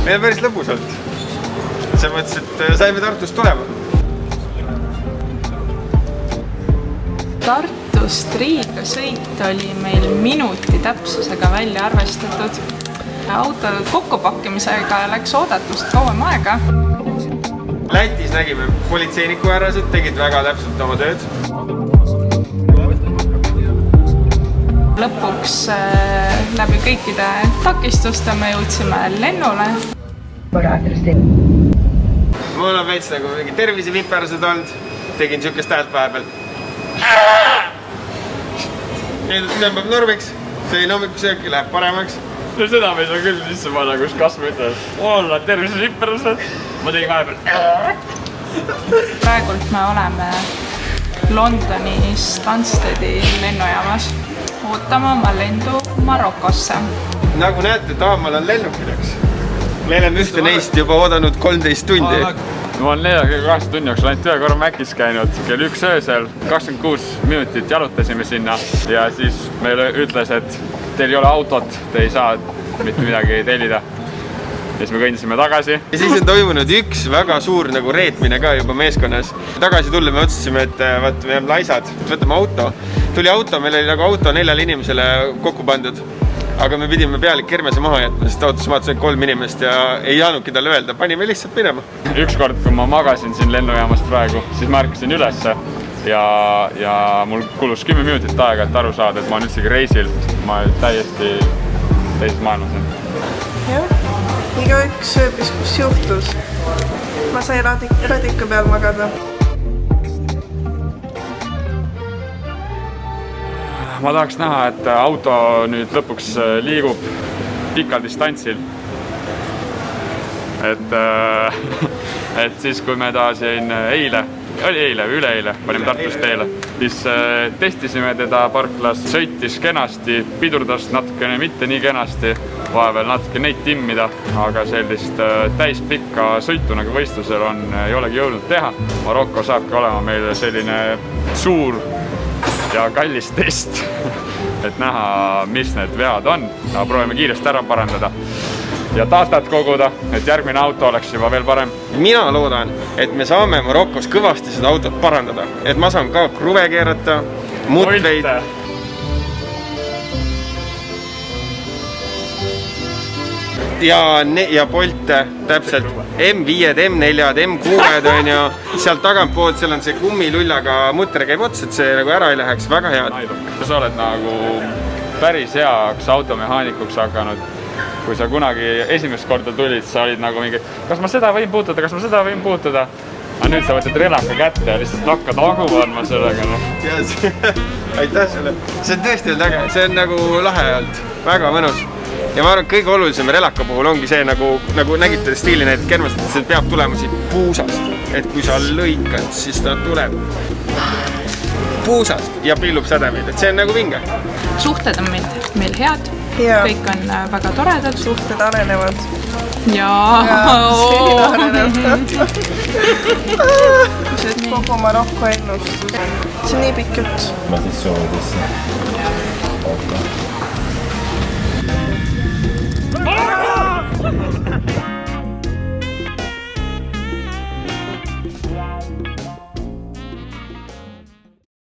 meil on päris lõbus olnud. Sa mõtles, et saime Tartust tulema. Tartust Riiga sõit oli meil minuti täpsusega välja arvestatud. Auto kokkupakkimisega läks oodatust kauem aega. Lätis nägime politseiniku äärased, tegid väga täpselt oma tööd. Lõpuks läbi kõikide takistuste me jõudsime lennule. Mul on veits nagu mingi tervisevipersed olnud, tegin siukest häält vahepeal. Nüüd tõmbab nurmiks, sõin hommikusööki, läheb paremaks. No seda me ei saa küll sisse panna, kus kasvu ütleb, olla tervisevipersed. Ma tegin vahepeal. Praegult me oleme Londoni Stanstedi lennujaamas. Ootama oma lendu Marokosse. Nagu näete, Taamal on lennukideks. Meil on ühte neist juba oodanud 13 tundi. Ma olen 48 tunni jooksul ainult ühe korra Mäkis käinud. Kell 1 öösel, 26 minutit jalutasime sinna ja siis meile ütles, et teil ei ole autot, te ei saa mitte midagi tellida. Ja siis me kõndisime tagasi. Ja siis on toimunud üks väga suur nagu reetmine ka juba meeskonnas. Tagasi tulla me otsustasime, et vaat, me oleme laisad, võtame auto. Tuli auto, meil oli nagu auto 4 inimesele kokku pandud. Aga me pidime pealik Kermese maha jätma, sest autos vaatasin 3 inimest ja ei jaanudki talle öelda. Panime lihtsalt minema. Ükskord, kui ma magasin siin lennujaamast praegu, siis märkasin ülesse ja mul kulus 10 minutit aega, et aru saada, et ma olen üldsegi reisil. Ma täiesti teises maailmas. Jah, igaüks sööbis, kus juhtus. Ma sain radika peal magada. Ma tahaks näha, et auto nüüd lõpuks liigub pikal distantsil. Et siis, kui me ta siin üleeile panime Tartust teele, siis testisime teda parklas, sõitis kenasti, pidurdas natukene mitte nii kenasti, vahepeal natuke neid timmida, aga sellist täispikka sõitu nagu võistlusel ei olegi jõudnud teha. Marokko saabki olema meile selline suur ja kallis test, et näha, mis need vead on. Proovime kiiresti ära parandada ja datat koguda, et järgmine auto oleks juba veel parem. Mina loodan, et me saame Marokos kõvasti seda autot parandada, et ma saan ka kruve keerata, mutreid. Ja Bolte, täpselt M5-d, M4-d, M6-d on ju, sealt tagantpoolt, seal on see kummilullaga mutter käib ots, et see nagu ära ei läheks, väga head. Sa oled nagu päris heaks automehaanikuks hakanud. Kui sa kunagi esimest korda tulid, sa olid nagu mingi, kas ma seda võin puutuda? Aga nüüd sa võtad relaka kätte ja lihtsalt hakkad agu andma sellega. Aitäh sulle. See on tõesti olnud äge, see on nagu lahe olnud, väga mõnus. Ja ma arvan, et kõige olulisem relaka puhul ongi see, nagu nägite stiili näidet Kermest, et see peab tulema siit puusast. Et kui sa lõikad, siis ta tuleb puusast ja pillub sädemeid, et see on nagu vinge. Suhted on meil head, kõik on väga toredad. Suhted arenevad. Siin arenevad. Kogu Marokko ennustus. See on nii pikk jutt. Ma siis soovidesse.